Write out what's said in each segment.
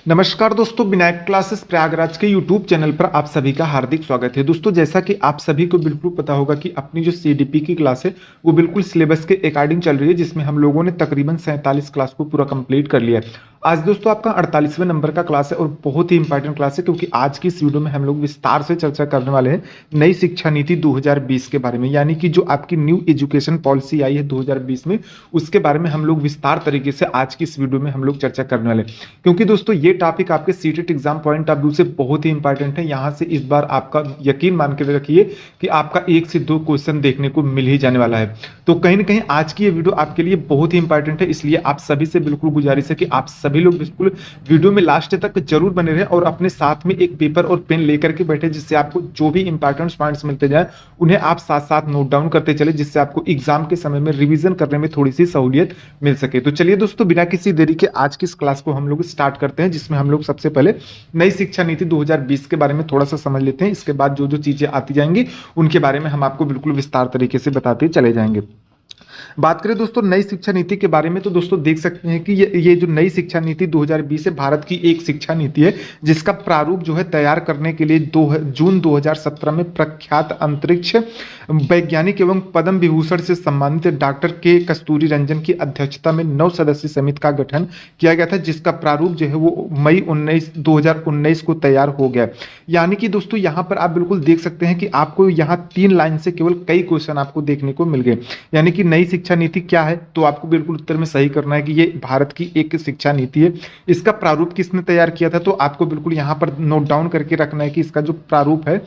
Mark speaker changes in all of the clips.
Speaker 1: नमस्कार दोस्तों, विनायक क्लासेस प्रयागराज के यूट्यूब चैनल पर आप सभी का हार्दिक स्वागत है। दोस्तों, जैसा कि आप सभी को बिल्कुल पता होगा कि अपनी जो सीडीपी की क्लास है वो बिल्कुल सिलेबस के अकॉर्डिंग चल रही है, जिसमें हम लोगों ने तकरीबन 47 क्लास को पूरा कंप्लीट कर लिया है। आज दोस्तों आपका 48वें नंबर का क्लास है और बहुत ही इंपॉर्टेंट क्लास है, क्योंकि आज की इस वीडियो में हम लोग विस्तार से चर्चा करने वाले हैं नई शिक्षा नीति 2020 के बारे में। यानी कि जो आपकी न्यू एजुकेशन पॉलिसी आई है 2020 में, उसके बारे में हम लोग विस्तार तरीके से आज की इस वीडियो में हम लोग चर्चा करने वाले हैं। क्योंकि दोस्तों ये टॉपिक आपके CTET exam point of view से बहुत ही इंपॉर्टेंट है। यहाँ से इस बार आपका यकीन मान के रखिए कि आपका 1 से 2 क्वेश्चन देखने को मिल ही जाने वाला है। तो कहीं ना कहीं आज की ये वीडियो आपके लिए बहुत ही इंपॉर्टेंट है, इसलिए आप सभी से बिल्कुल गुजारिश है कि आप सभी लोग बिल्कुल वीडियो में लास्ट तक जरूर बने रहें और अपने साथ में एक पेपर और पेन लेकर के बैठे, जिससे आपको जो भी इंपॉर्टेंट पॉइंट्स मिलते जाए उन्हें आप साथ साथ नोट डाउन करते चले, जिससे आपको एग्जाम के समय में रिवीजन करने में थोड़ी सी सहूलियत मिल सके। तो चलिए दोस्तों, बिना किसी देरी के आज की इस क्लास को हम लोग स्टार्ट करते हैं, जिसमें हम लोग सबसे पहले नई शिक्षा नीति 2020 के बारे में थोड़ा सा समझ लेते हैं। इसके बाद जो जो चीजें आती जाएंगी उनके बारे में हम आपको बिल्कुल विस्तार तरीके से बताते चले जाएंगे। बात करें दोस्तों नई शिक्षा नीति के बारे में, तो दोस्तों देख सकते हैं कि ये जो नई शिक्षा नीति 2020 है, भारत की एक शिक्षा नीति है जिसका प्रारूप जो है तैयार करने के लिए जून 2017 में प्रख्यात अंतरिक्ष वैज्ञानिक एवं पद्म विभूषण से सम्मानित डॉक्टर के कस्तूरी रंजन की अध्यक्षता में 9 सदस्यीय समिति का गठन किया गया था, जिसका प्रारूप जो है वो मई 2019 को तैयार हो गया। यानी कि दोस्तों यहाँ पर आप बिल्कुल देख सकते हैं कि आपको यहाँ 3 लाइन से केवल कई क्वेश्चन आपको देखने को मिल गए। यानी कि नई शिक्षा नीति क्या है, तो आपको बिल्कुल उत्तर में सही करना है कि ये भारत की एक शिक्षा नीति है। इसका प्रारूप किसने तैयार किया था, तो आपको बिल्कुल यहाँ पर नोट डाउन करके रखना है कि इसका जो प्रारूप है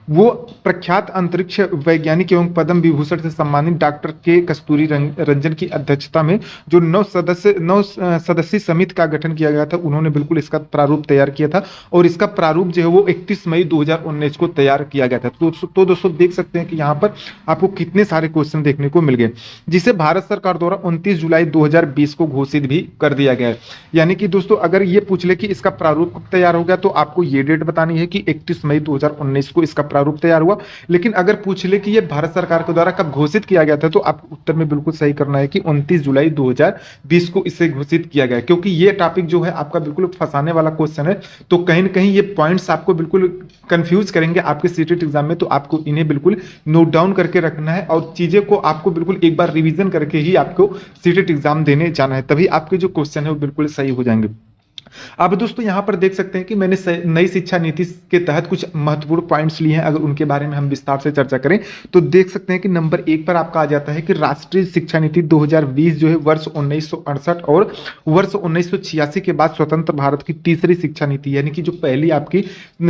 Speaker 1: वो प्रख्यात अंतरिक्ष वैज्ञानिक एवं पद्म विभूषण से सम्मानित डॉक्टर के कस्तूरी रंजन की अध्यक्षता में जो 9 सदस्यीय समिति का गठन किया गया था, उन्होंने बिल्कुल इसका प्रारूप तैयार किया था और इसका प्रारूप जो है वो 31 मई 2019 को तैयार किया गया था। तो दोस्तों देख सकते हैं कि यहाँ पर आपको कितने सारे क्वेश्चन देखने को मिल गए, जिसे भारत सरकार द्वारा 29 जुलाई 2020 को घोषित भी कर दिया गया है। यानी कि दोस्तों अगर ये पूछ ले कि इसका प्रारूप कब तैयार हो गया, तो आपको ये डेट बतानी है कि 31 मई 2019 को इसका प्रारूप तैयार हुआ। लेकिन अगर पूछ ले कि ये भारत सरकार के द्वारा कब घोषित किया गया था, तो आप उत्तर में बिल्कुल सही करना है कि 29 जुलाई 2020 को इसे घोषित किया गया, क्योंकि ये टॉपिक जो है आपका बिल्कुल फंसाने वाला क्वेश्चन है। तो कहीं ना कहीं ये पॉइंट्स आपको बिल्कुल कंफ्यूज करेंगे आपके सीटेट एग्जाम में, तो आपको इन्हें बिल्कुल नोट डाउन करके रखना है और चीजें को आपको बिल्कुल एक बार रिवीजन करके ही आपको सीटेट एग्जाम देने जाना है, तभी आपके जो क्वेश्चन है वो बिल्कुल सही हो जाएंगे। अब दोस्तों यहां पर देख सकते हैं कि मैंने नई शिक्षा नीति के तहत कुछ महत्वपूर्ण पॉइंट्स लिए हैं। अगर उनके बारे में हम विस्तार से चर्चा करें तो देख सकते हैं कि नंबर 1 पर आपका आ जाता है कि राष्ट्रीय शिक्षा नीति 2020 जो है वर्ष 1968 और वर्ष 1986 के बाद स्वतंत्र भारत की तीसरी शिक्षा नीति, यानी कि जो पहली आपकी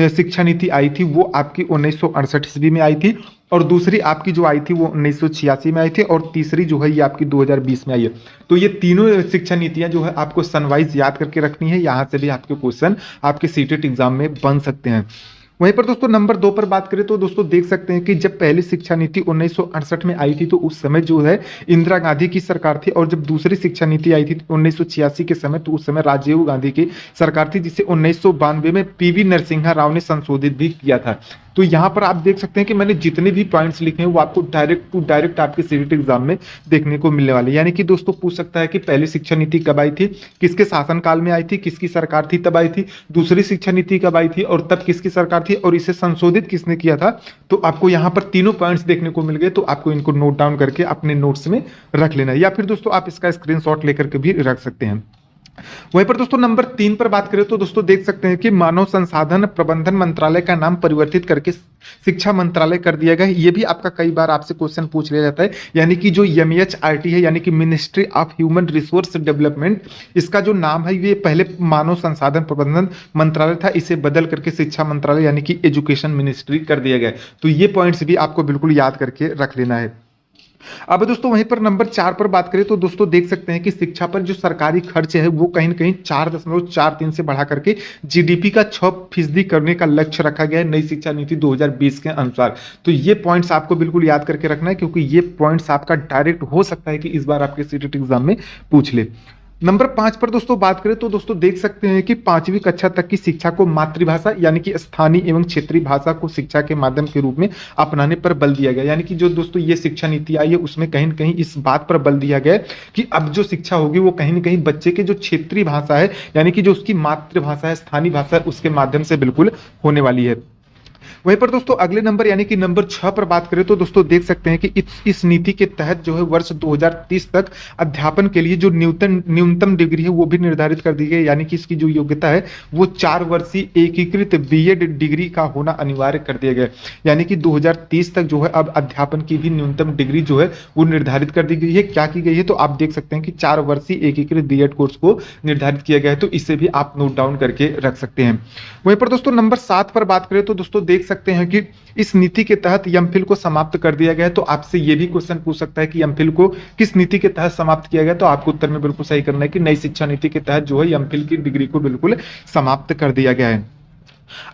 Speaker 1: शिक्षा नीति आई थी वो आपकी 1968 ईस्वी में आई थी और दूसरी आपकी जो आई थी वो 1986 में आई थी और तीसरी जो है ये आपकी 2020 में आई है। तो ये तीनों शिक्षा नीतियां जो है आपको सनवाइज याद करके रखनी है, यहां से भी आपके क्वेश्चन आपके सीटेट एग्जाम में बन सकते हैं। वहीं पर दोस्तों नंबर 2 पर बात करें तो दोस्तों देख सकते हैं कि जब पहली शिक्षा नीति 1968 में आई थी तो उस समय जो है इंदिरा गांधी की सरकार थी, और जब दूसरी शिक्षा नीति आई थी 1986 के समय तो उस समय राजीव गांधी की सरकार थी, जिसे 1992 में पीवी नरसिम्हा राव ने संशोधित भी किया था। तो यहाँ पर आप देख सकते हैं कि मैंने जितने भी पॉइंट्स लिखे हैं वो आपको डायरेक्ट टू डायरेक्ट आपके सीटेट एग्जाम में देखने को मिलने वाले। यानी कि दोस्तों पूछ सकता है कि पहली शिक्षा नीति कब आई थी, किसके शासनकाल में आई थी, किसकी सरकार थी तब आई थी, दूसरी शिक्षा नीति कब आई थी और तब किसकी सरकार थी और इसे संशोधित किसने किया था। तो आपको यहाँ पर तीनों पॉइंट्स देखने को मिल गए, तो आपको इनको नोट डाउन करके अपने नोट्स में रख लेना है, या फिर दोस्तों आप इसका स्क्रीनशॉट लेकर के भी रख सकते हैं। वहीं पर दोस्तों नंबर 3 पर बात करें तो दोस्तों देख सकते हैं कि मानव संसाधन प्रबंधन मंत्रालय का नाम परिवर्तित करके शिक्षा मंत्रालय कर दिया गया है। ये भी आपका कई बार आपसे क्वेश्चन पूछ लिया जाता है। यानी कि जो MHRT है, यानी कि ministry of human resource development, इसका जो नाम है ये पहले मानव संसाधन प्रबंधन मंत्रालय था, इसे बदल करके शिक्षा मंत्रालय यानी कि एजुकेशन मिनिस्ट्री कर दिया गया है। तो ये पॉइंट्स भी आपको बिल्कुल याद करके रख लेना है। अब दोस्तों वहीं पर नंबर 4 पर बात करें तो दोस्तों देख सकते हैं कि शिक्षा पर जो सरकारी खर्च है वो कहीं ना कहीं 4.43 से बढ़ा करके GDP का 6% करने का लक्ष्य रखा गया है नई शिक्षा नीति 2020 के अनुसार। तो ये पॉइंट्स आपको बिल्कुल याद करके रखना है, क्योंकि ये पॉइंट्स आपका डायरेक्ट हो सकता है कि इस बार आपके सीटेट एग्जाम में पूछ ले। नंबर 5 पर दोस्तों बात करें तो दोस्तों देख सकते हैं कि 5वीं कक्षा तक की शिक्षा को मातृभाषा यानी कि स्थानीय एवं क्षेत्रीय भाषा को शिक्षा के माध्यम के रूप में अपनाने पर बल दिया गया। यानी कि जो दोस्तों ये शिक्षा नीति आई है उसमें कहीं न कहीं इस बात पर बल दिया गया है कि अब जो शिक्षा होगी वो कहीं न कहीं बच्चे के जो क्षेत्रीय भाषा है यानी कि जो उसकी मातृभाषा है, स्थानीय भाषा है, उसके माध्यम से बिल्कुल होने वाली है। वहीं पर दोस्तों अगले नंबर यानी कि नंबर 6 पर बात करें तो दोस्तों देख सकते हैं कि इस नीति के तहत जो है वर्ष 2030 तक अध्यापन के लिए जो न्यूनतम डिग्री है वो भी निर्धारित कर दी गई। यानी कि इसकी जो योग्यता है वो 4 वर्षीय एकीकृत बीएड डिग्री का होना अनिवार्य कर दिया गया। यानी कि 2030 तक जो है अब अध्यापन की भी न्यूनतम डिग्री जो है वो निर्धारित कर दी गई है। क्या की गई है तो आप देख सकते हैं कि 4 वर्षीय एकीकृत बीएड कोर्स को निर्धारित किया गया है, तो इसे भी आप नोट डाउन करके रख सकते हैं। वहीं पर दोस्तों नंबर 7 पर बात करें तो दोस्तों देख सकते हैं कि इस नीति के तहत एमफिल को समाप्त कर दिया गया है। तो आपसे ये भी क्वेश्चन पूछ सकता है कि एमफिल को किस नीति के तहत समाप्त किया गया, तो आपको उत्तर में बिल्कुल सही करना है कि नई शिक्षा नीति के तहत जो है एमफिल की डिग्री को बिल्कुल समाप्त कर दिया गया है।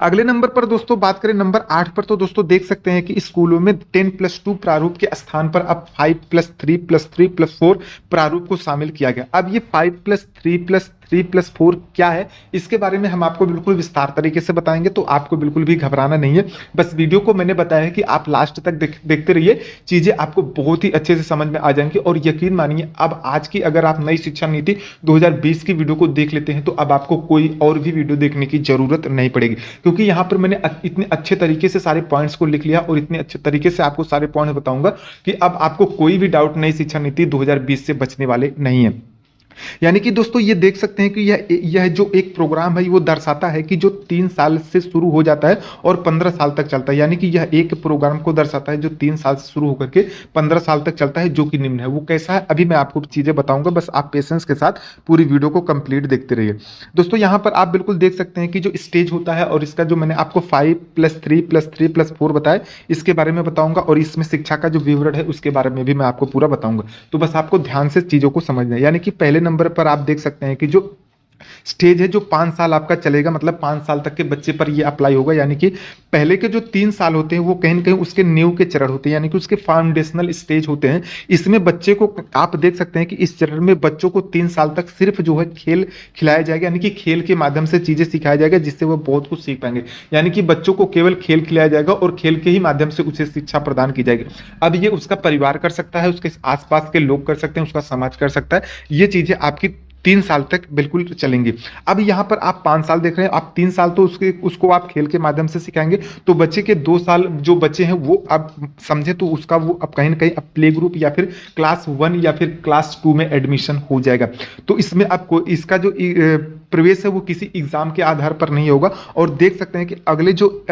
Speaker 1: अगले नंबर पर दोस्तों बात करें नंबर 8 पर तो दोस्तों देख सकते हैं कि स्कूलों में 10+2 प्रारूप के स्थान पर अब 5+3+3+4 प्रारूप को शामिल किया गया। अब ये 5+3+3+4 क्या है इसके बारे में हम आपको बिल्कुल विस्तार तरीके से बताएंगे, तो आपको बिल्कुल भी घबराना नहीं है। बस वीडियो को मैंने बताया है कि आप लास्ट तक देखते रहिए, चीजें आपको बहुत ही अच्छे से समझ में आ जाएंगी। और यकीन मानिए अब आज की अगर आप नई शिक्षा नीति 2020 की वीडियो को देख लेते हैं तो अब आपको कोई और भी वीडियो देखने की जरूरत नहीं पड़ेगी, क्योंकि यहां पर मैंने इतने अच्छे तरीके से सारे पॉइंट्स को लिख लिया और इतने अच्छे तरीके से आपको सारे पॉइंट्स बताऊंगा कि अब आपको कोई भी डाउट नई शिक्षा नीति 2020 से बचने वाले नहीं है। यानी कि दोस्तों ये देख सकते हैं कि यह जो एक प्रोग्राम है वो दर्शाता है कि जो 3 साल से शुरू हो जाता है और 15 साल तक चलता है। यानी कि यह एक प्रोग्राम को दर्शाता है जो 3 साल से शुरू होकर के 15 साल तक चलता है, जो कि निम्न है। वो कैसा है अभी मैं आपको चीजें बताऊंगा, बस आप पेशेंस के साथ पूरी वीडियो को कंप्लीट देखते रहिए। दोस्तों यहाँ पर आप बिल्कुल देख सकते हैं कि जो स्टेज होता है और इसका जो मैंने आपको 5+3+3+4 बताया इसके बारे में बताऊंगा, और इसमें शिक्षा का जो विवरण है उसके बारे में भी मैं आपको पूरा बताऊंगा। तो बस आपको ध्यान से चीजों को समझना है। यानी कि पहले नंबर पर आप देख सकते हैं कि जो स्टेज है जो 5 साल आपका चलेगा, मतलब 5 साल तक के बच्चे पर ये अप्लाई होगा। यानी कि पहले के जो 3 साल होते हैं वो कहीं ना कहीं उसके नींव के चरण होते हैं, यानी कि उसके फाउंडेशनल स्टेज होते हैं। इसमें बच्चे को आप देख सकते हैं कि इस चरण में बच्चों को 3 साल तक सिर्फ जो है खेल खिलाया जाएगा, यानी कि खेल के माध्यम से चीजें सिखाया जाएगा जिससे वो बहुत कुछ सीख पाएंगे। यानी कि बच्चों को केवल खेल खिलाया जाएगा और खेल के ही माध्यम से उसे शिक्षा प्रदान की जाएगी। अब ये उसका परिवार कर सकता है, उसके आसपास के लोग कर सकते हैं, उसका समाज कर सकता है। ये चीजें आपकी 3 साल तक बिल्कुल चलेंगी। अब यहाँ पर आप 5 साल देख रहे हैं, आप 3 साल तो उसको आप खेल के माध्यम से सिखाएंगे, तो बच्चे के 2 साल जो बच्चे हैं वो अब समझे तो उसका वो अब कहीं ना कहीं अब प्ले ग्रुप या फिर क्लास 1 या फिर क्लास 2 में एडमिशन हो जाएगा। तो इसमें आपको इसका जो प्रवेश है वो किसी एग्जाम के आधार पर नहीं होगा। और देख सकते हैं कि अगले जो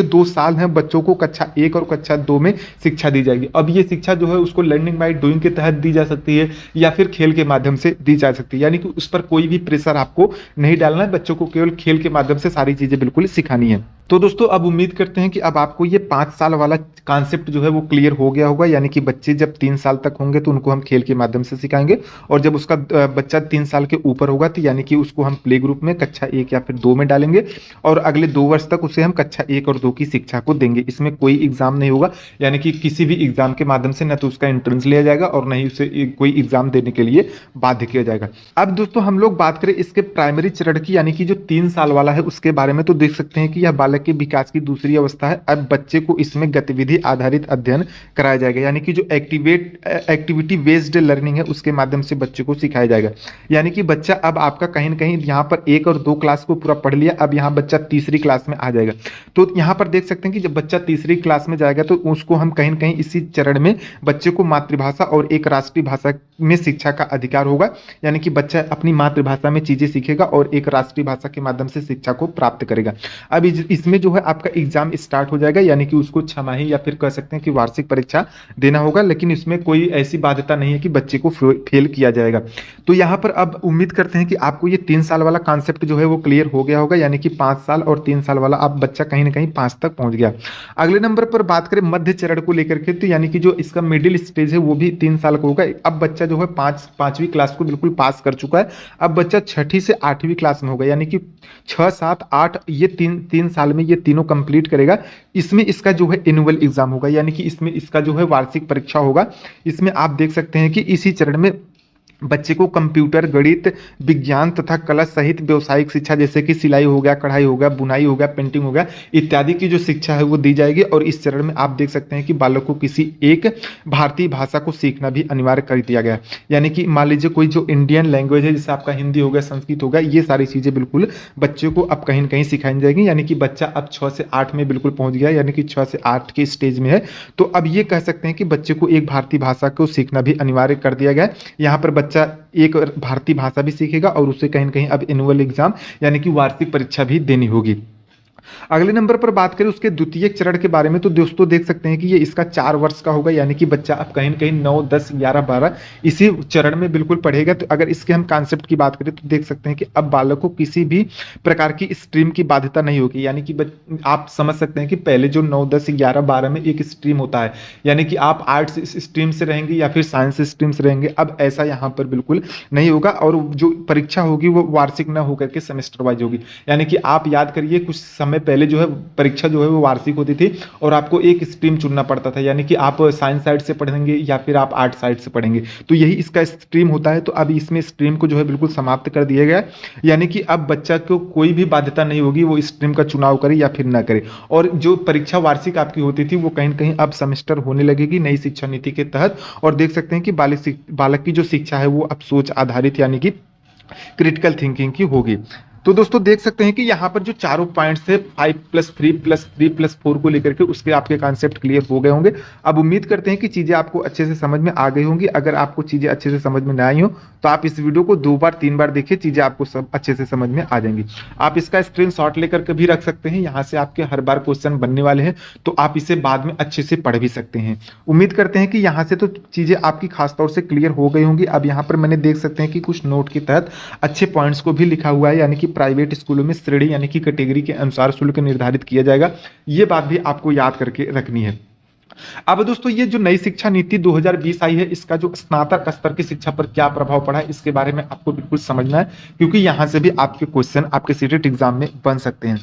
Speaker 1: 2 साल हैं बच्चों को कक्षा 1 और कक्षा 2 में शिक्षा दी जाएगी। अब ये शिक्षा जो है उसको लर्निंग बाय डूइंग के तहत दी जा सकती है या फिर खेल के माध्यम से दी जा सकती है। यानी कि उस पर कोई भी प्रेशर आपको नहीं डालना है, बच्चों को केवल खेल के माध्यम से सारी चीजें बिल्कुल सिखानी है। तो दोस्तों अब उम्मीद करते हैं कि अब आपको ये 5 साल वाला कॉन्सेप्ट जो है वो क्लियर हो गया होगा। यानी कि बच्चे जब 3 साल तक होंगे तो उनको हम खेल के माध्यम से सिखाएंगे, और जब उसका बच्चा 3 साल के ऊपर होगा तो यानी कि उसको हम प्ले ग्रुप में कक्षा 1 या फिर 2 में डालेंगे, और अगले 2 वर्ष तक उसे हम कक्षा 1 और 2 की शिक्षा को देंगे। इसमें कोई एग्जाम नहीं होगा, यानी कि किसी भी एग्जाम के माध्यम से न तो उसका एंट्रेंस लिया जाएगा और न ही उसे कोई एग्जाम देने के लिए बाध्य किया जाएगा। अब दोस्तों हम लोग बात करें इसके प्राइमरी चरण की, यानी कि जो 3 साल वाला है उसके बारे में, तो देख सकते हैं कि यह बालक के विकास की दूसरी अवस्था है। अब बच्चे को इसमें गतिविधि आधारित अध्ययन कराया जाएगा, यानी कि जो एक्टिविटी बेस्ड लर्निंग है उसके माध्यम से बच्चे को सिखाया जाएगा। यानी कि बच्चा अब आपका कहीं ना कहीं यहाँ पर 1 और 2 क्लास को पूरा पढ़ लिया, अब यहाँ बच्चा तीसरी क्लास में आ जाएगा। तो यहाँ पर देख सकते हैं कि जब बच्चा तीसरी क्लास में जाएगा तो उसको हम कहीं ना कहीं इसी चरण में बच्चे को मातृभाषा और एक राष्ट्रीय भाषा में शिक्षा का अधिकार होगा। यानी कि बच्चा अपनी मातृभाषा में चीजें सीखेगा और एक राष्ट्रीय भाषा के माध्यम से शिक्षा को प्राप्त करेगा। अब इसमें जो है आपका एग्जाम स्टार्ट हो जाएगा, यानी कि उसको छमाही या फिर कह सकते हैं कि वार्षिक परीक्षा देना होगा, लेकिन इसमें कोई ऐसी बाध्यता नहीं है कि बच्चे को फेल किया जाएगा। तो यहाँ पर अब उम्मीद करते हैं कि आपको ये 3 साल वाला कॉन्सेप्ट जो है वो क्लियर हो गया होगा, यानी कि 5 साल और 3 साल वाला अब बच्चा कहीं ना कहीं 5 तक पहुंच गया। अगले नंबर पर बात करें मध्य चरण को लेकर के, तो यानी कि जो इसका मिडिल स्टेज है वो भी 3 साल का होगा। अब बच्चा जो है 5वीं क्लास को बिल्कुल पास कर चुका है, अब बच्चा 6ठी से 8वीं क्लास में होगा, यानी कि 6, 7, 8 ये 3 साल में ये तीनों कंप्लीट करेगा। इसमें इसका जो है एनुअल एग्जाम होगा, यानी कि इसमें इसका जो है वार्षिक परीक्षा होगा। इसमें आप देख सकते हैं कि इसी चरण में बच्चे को कंप्यूटर, गणित, विज्ञान तथा कला सहित व्यावसायिक शिक्षा जैसे कि सिलाई हो गया, कढ़ाई हो गया, बुनाई हो गया, पेंटिंग हो गया इत्यादि की जो शिक्षा है वो दी जाएगी। और इस चरण में आप देख सकते हैं कि बालक को किसी एक भारतीय भाषा को सीखना भी अनिवार्य कर दिया गया है। यानी कि मान लीजिए कोई जो इंडियन लैंग्वेज है, जैसे आपका हिंदी हो गया, संस्कृत हो गया, ये सारी चीज़ें बिल्कुल बच्चे को अब कहीं न कहीं सिखाई जाएगी। यानी कि बच्चा अब 6 से 8 में बिल्कुल पहुंच गया, यानी कि 6 से 8 के स्टेज में है। तो अब ये कह सकते हैं कि बच्चे को एक भारतीय भाषा को सीखना भी अनिवार्य कर दिया गया है। यहाँ पर बच्चा एक भारतीय भाषा भी सीखेगा और उसे कहीं न कहीं अब एनुअल एग्जाम यानी कि वार्षिक परीक्षा भी देनी होगी। अगले नंबर पर बात करें उसके द्वितीय चरण के बारे में, तो दोस्तों देख सकते हैं कि ये इसका 4 वर्ष का होगा। यानी कि बच्चा अब कहीं न कहीं 9, 10, 11, 12 इसी चरण में बिल्कुल पढ़ेगा। तो अगर इसके हम कॉन्सेप्ट की बात करें तो देख सकते हैं कि अब बालक को किसी भी प्रकार की स्ट्रीम की बाध्यता नहीं होगी। यानी कि आप समझ सकते हैं कि पहले जो 9, 10, 11, 12 में एक स्ट्रीम होता है, यानी कि आप आर्ट्स स्ट्रीम से रहेंगे या फिर साइंस स्ट्रीम से रहेंगे। अब ऐसा यहाँ पर बिल्कुल नहीं होगा और जो परीक्षा होगी वो वार्षिक न होकर के सेमेस्टर वाइज होगी। यानी कि आप याद करिए कुछ समय पहले जो है परीक्षा जो है वो वार्षिक होती थी और आपको एक स्ट्रीम चुनना पड़ता था। यानी कि आप साइंस साइड से पढ़ेंगे या फिर आप आर्ट साइड से पढ़ेंगे, तो यही इसका स्ट्रीम होता है। तो अब इसमें स्ट्रीम को जो है बिल्कुल समाप्त कर दिया गया। यानी कि अब बच्चा को कोई भी बाध्यता नहीं होगी वो स्ट्रीम का चुनाव करे या फिर ना करे। और जो परीक्षा वार्षिक आपकी होती थी वो कहीं न कहीं अब सेमेस्टर होने लगेगी नई शिक्षा नीति के तहत। और देख सकते हैं कि बालक की जो शिक्षा है वो अब सोच आधारित यानी कि क्रिटिकल थिंकिंग की होगी। तो दोस्तों देख सकते हैं कि यहाँ पर जो चारों पॉइंट्स है 5+3+3+4 को लेकर के उसके आपके कॉन्सेप्ट क्लियर हो गए होंगे। अब उम्मीद करते हैं कि चीज़ें आपको अच्छे से समझ में आ गई होंगी। अगर आपको चीज़ें अच्छे से समझ में ना आई हो तो आप इस वीडियो को 2 बार 3 बार देखिए, चीज़ें आपको सब अच्छे से समझ में आ जाएंगी। आप इसका स्क्रीनशॉट लेकर के भी रख सकते हैं, यहाँ से आपके हर बार क्वेश्चन बनने वाले हैं तो आप इसे बाद में अच्छे से पढ़ भी सकते हैं। उम्मीद करते हैं कि यहाँ से तो चीज़ें आपकी खासतौर से क्लियर हो गई होंगी। अब यहाँ पर मैंने देख सकते हैं कि कुछ नोट के तहत अच्छे पॉइंट्स को भी लिखा हुआ है। यानी कि प्राइवेट स्कूलों में श्रेणी यानी कि कैटेगरी के अनुसार शुल्क निर्धारित किया जाएगा, ये बात भी आपको याद करके रखनी है। अब दोस्तों ये जो नई शिक्षा नीति 2020 आई है इसका जो स्नातक स्तर की शिक्षा पर क्या प्रभाव पड़ा है इसके बारे में आपको बिल्कुल समझना है, क्योंकि यहां से भी आपके क्वेश्चन आपके सीटेट एग्जाम में बन सकते हैं।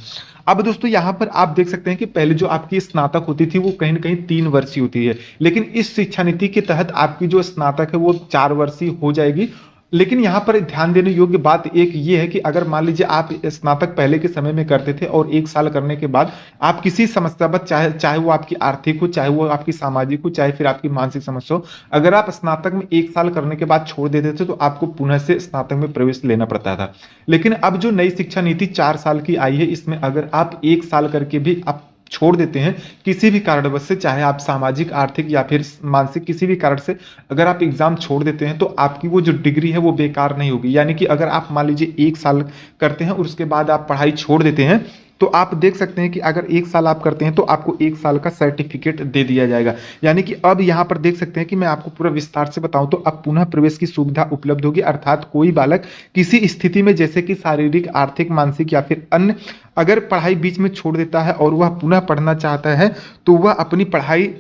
Speaker 1: अब दोस्तों यहाँ पर आप देख सकते हैं कि पहले जो आपकी स्नातक होती थी वो कहीं ना कहीं 3 वर्षीय होती है, लेकिन इस शिक्षा नीति के तहत आपकी जो स्नातक है वो 4 वर्षीय हो जाएगी। लेकिन यहाँ पर ध्यान देने योग्य बात एक ये है कि अगर मान लीजिए आप स्नातक पहले के समय में करते थे और 1 साल करने के बाद आप किसी समस्या पर चाहे वो आपकी आर्थिक हो, चाहे वो आपकी सामाजिक हो, चाहे फिर आपकी मानसिक समस्या हो, अगर आप स्नातक में 1 साल करने के बाद छोड़ देते थे तो आपको पुनः से स्नातक में प्रवेश लेना पड़ता था। लेकिन अब जो नई शिक्षा नीति 4 साल की आई है इसमें अगर आप 1 साल करके भी आप छोड़ देते हैं किसी भी कारणवश से, चाहे आप सामाजिक, आर्थिक या फिर मानसिक किसी भी कारण से अगर आप एग्जाम छोड़ देते हैं तो आपकी वो जो डिग्री है वो बेकार नहीं होगी। यानी कि अगर आप मान लीजिए 1 साल करते हैं और उसके बाद आप पढ़ाई छोड़ देते हैं तो आप देख सकते हैं कि अगर 1 साल आप करते हैं तो आपको 1 साल का सर्टिफिकेट दे दिया जाएगा। यानी कि अब यहाँ पर देख सकते हैं कि मैं आपको पूरा विस्तार से बताऊं तो अब पुनः प्रवेश की सुविधा उपलब्ध होगी। अर्थात कोई बालक किसी स्थिति में जैसे कि शारीरिक, आर्थिक, मानसिक या फिर अन्य अगर पढ़ाई बीच में छोड़ देता है और वह पुनः पढ़ना चाहता है तो वह अपनी पढ़ाई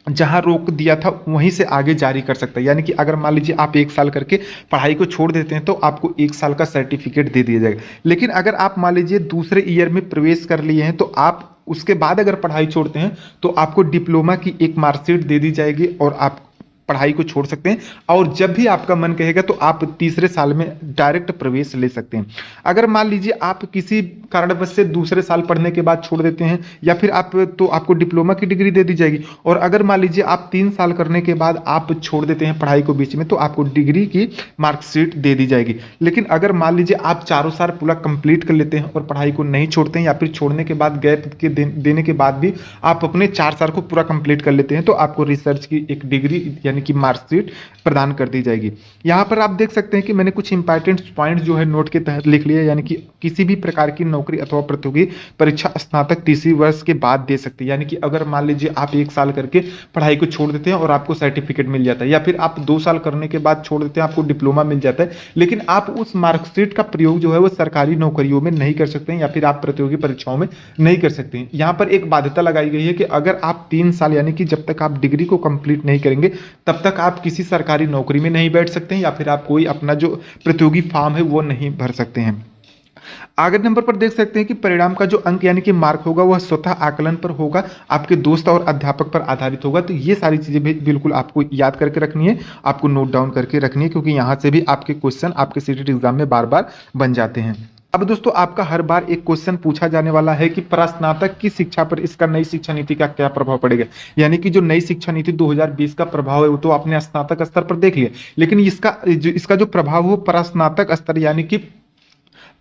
Speaker 1: जहां रोक दिया था वहीं से आगे जारी कर सकता है। यानी कि अगर मान लीजिए आप 1 साल करके पढ़ाई को छोड़ देते हैं तो आपको 1 साल का सर्टिफिकेट दे दिया जाएगा। लेकिन अगर आप मान लीजिए दूसरे ईयर में प्रवेश कर लिए हैं तो आप उसके बाद अगर पढ़ाई छोड़ते हैं तो आपको डिप्लोमा की एक मार्कशीट दे दी जाएगी और आप पढ़ाई को छोड़ सकते हैं और जब भी आपका मन कहेगा तो आप तीसरे साल में डायरेक्ट प्रवेश ले सकते हैं। अगर मान लीजिए आप किसी कारणवश से दूसरे साल पढ़ने के बाद छोड़ देते हैं या फिर आपको डिप्लोमा की डिग्री दे दी जाएगी। और अगर मान लीजिए आप 3 साल करने के बाद आप छोड़ देते हैं पढ़ाई को बीच में तो आपको डिग्री की मार्कशीट दे दी जाएगी। लेकिन अगर मान लीजिए आप 4 साल पूरा कंप्लीट कर लेते हैं और पढ़ाई को नहीं छोड़ते हैं या फिर छोड़ने के बाद गैप के देने के बाद भी आप अपने 4 साल को पूरा कंप्लीट कर लेते हैं तो आपको रिसर्च की एक डिग्री यानी कि मार्कशीट प्रदान कर दी जाएगी। यहां पर आप देख सकते हैं कि मैंने कुछ इंपॉर्टेंट पॉइंट जो है नोट के तहत लिख लिया। यानी कि किसी भी प्रकार की नौकरी अथवा प्रतियोगी परीक्षा स्नातक तीसरी वर्ष के बाद दे सकती है। यानी कि अगर मान लीजिए आप 1 साल करके पढ़ाई को छोड़ देते हैं और आपको सर्टिफिकेट मिल जाता है या फिर आप 2 साल करने के बाद छोड़ देते हैं आपको डिप्लोमा मिल जाता है, लेकिन आप उस मार्कशीट का प्रयोग जो है वो सरकारी नौकरियों में नहीं कर सकते हैं या फिर आप प्रतियोगी परीक्षाओं में नहीं कर सकते हैं। यहाँ पर एक बाध्यता लगाई गई है कि अगर आप 3 साल यानी कि जब तक आप डिग्री को कंप्लीट नहीं करेंगे तब तक आप किसी सरकारी नौकरी में नहीं बैठ सकते हैं या फिर आप कोई अपना जो प्रतियोगी फॉर्म है वो नहीं भर सकते हैं। आगे नंबर पर देख सकते हैं कि परिणाम का जो अंक यानी कि मार्क होगा वह स्वतः आकलन पर होगा, आपके दोस्त और अध्यापक पर आधारित होगा। तो ये सारी चीजें भी बिल्कुल आपको याद करके रखनी है, आपको नोट डाउन करके रखनी है, क्योंकि यहाँ से भी आपके क्वेश्चन आपके सीटेट एग्जाम में बार बार बन जाते हैं। अब दोस्तों आपका हर बार एक क्वेश्चन पूछा जाने वाला है कि प्रस्नातक की शिक्षा पर इसका नई शिक्षा नीति का क्या प्रभाव पड़ेगा। यानी कि जो नई शिक्षा नीति 2020 का प्रभाव है वो तो आपने स्नातक स्तर पर देख लिया, लेकिन इसका जो प्रभाव हो प्रस्नातक स्तर यानी कि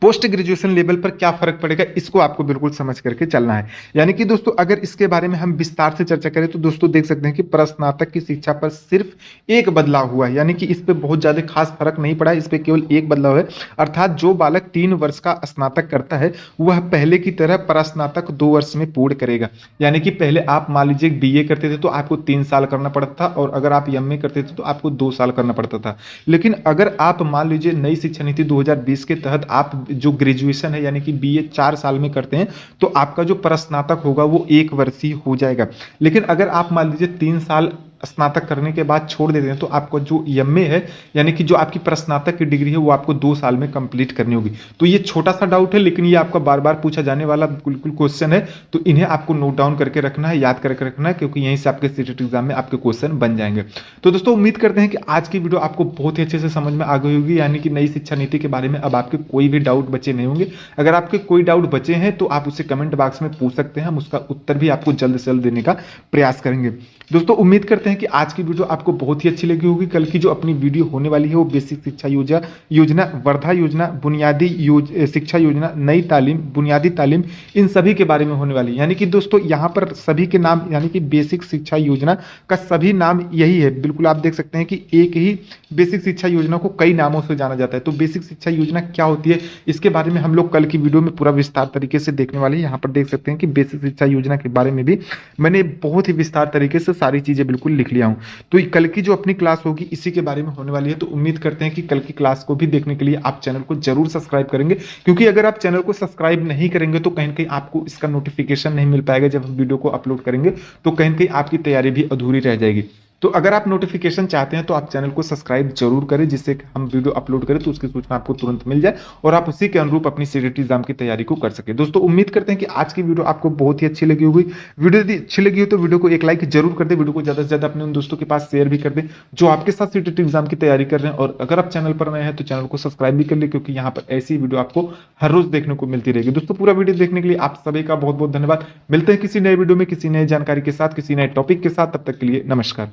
Speaker 1: पोस्ट ग्रेजुएशन लेवल पर क्या फर्क पड़ेगा, इसको आपको बिल्कुल समझ करके चलना है। यानी कि दोस्तों अगर इसके बारे में हम विस्तार से चर्चा करें तो दोस्तों देख सकते हैं कि प्रस्नातक की शिक्षा पर सिर्फ एक बदलाव हुआ है, यानी कि इस पे बहुत ज्यादा खास फर्क नहीं पड़ा है, इस पे केवल एक बदलाव है। अर्थात जो बालक 3 वर्ष का स्नातक करता है वह पहले की तरह प्रस्नातक 2 वर्ष में पूर्ण करेगा। यानी कि पहले आप मान लीजिए बीए करते थे तो आपको 3 साल करना पड़ता था, और अगर आप एमए करते थे तो आपको 2 साल करना पड़ता था। लेकिन अगर आप मान लीजिए नई शिक्षा नीति 2020 के तहत आप जो ग्रेजुएशन है यानी कि बीए 4 साल में करते हैं तो आपका जो प्रस्नातक होगा वो 1 वर्षीय हो जाएगा। लेकिन अगर आप मान लीजिए 3 साल स्नातक करने के बाद छोड़ देते हैं तो आपको जो एमए है यानी कि जो आपकी प्रस्नातक की डिग्री है वो आपको 2 साल में कंप्लीट करनी होगी। तो ये छोटा सा डाउट है, लेकिन ये आपका बार बार पूछा जाने वाला बिल्कुल क्वेश्चन है, तो इन्हें आपको नोट डाउन करके रखना है, याद करके रखना है, क्योंकि यहीं से आपके सीटेट एग्जाम में आपके क्वेश्चन बन जाएंगे। तो दोस्तों उम्मीद करते हैं कि आज की वीडियो आपको बहुत ही अच्छे से समझ में आ गई होगी, यानी कि नई शिक्षा नीति के बारे में अब आपके कोई भी डाउट बचे नहीं होंगे। अगर आपके कोई डाउट बचे हैं तो आप उसे कमेंट बॉक्स में पूछ सकते हैं, हम उसका उत्तर भी आपको जल्द से जल्द देने का प्रयास करेंगे। दोस्तों उम्मीद करते हैं कि आज की वीडियो आपको बहुत ही अच्छी लगी होगी। कल की जो अपनी वीडियो होने वाली है वो बेसिक शिक्षा योजना, वर्धा योजना, बुनियादी शिक्षा योजना, नई तालीम, बुनियादी तालीम, इन सभी के बारे में होने वाली है। यानी कि दोस्तों यहाँ पर सभी के नाम यानी कि बेसिक शिक्षा योजना का सभी नाम यही है। बिल्कुल आप देख सकते हैं कि एक ही बेसिक शिक्षा योजना को कई नामों से जाना जाता है। तो बेसिक शिक्षा योजना क्या होती है इसके बारे में हम लोग कल की वीडियो में पूरा विस्तार तरीके से देखने वाले हैं। यहाँ पर देख सकते हैं कि बेसिक शिक्षा योजना के बारे में भी मैंने बहुत ही विस्तार तरीके से सारी चीजें बिल्कुल लिख लिया हूँ। तो कल की जो अपनी क्लास होगी इसी के बारे में होने वाली है। तो उम्मीद करते हैं कि कल की क्लास को भी देखने के लिए आप चैनल को जरूर सब्सक्राइब करेंगे, क्योंकि अगर आप चैनल को सब्सक्राइब नहीं करेंगे तो कहीं ना कहीं आपको इसका नोटिफिकेशन नहीं मिल पाएगा। जब हम वीडियो को अपलोड करेंगे तो कहीं ना कहीं आपकी तैयारी भी अधूरी रह जाएगी। तो अगर आप नोटिफिकेशन चाहते हैं तो आप चैनल को सब्सक्राइब जरूर करें, जिससे हम वीडियो अपलोड करें तो उसकी सूचना आपको तुरंत मिल जाए और आप उसी के अनुरूप अपनी सीटेट एग्जाम की तैयारी को कर सके। दोस्तों उम्मीद करते हैं कि आज की वीडियो आपको बहुत ही अच्छी लगी होगी। वीडियो यदि अच्छी लगी हो तो वीडियो को एक लाइक जरूर कर दे, वीडियो को ज्यादा से ज्यादा अपने उन दोस्तों के पास शेयर भी कर दें जो आपके साथ सीटेट एग्जाम की तैयारी कर रहे हैं। और अगर आप चैनल पर नए हैं तो चैनल को सब्सक्राइब भी कर ले, क्योंकि यहाँ पर ऐसी वीडियो आपको हर रोज देखने को मिलती रहेगी। दोस्तों पूरा वीडियो देखने के लिए आप सभी का बहुत बहुत धन्यवाद। मिलते हैं किसी नए वीडियो में किसी नई जानकारी के साथ, किसी नए टॉपिक के साथ। तब तक के लिए नमस्कार।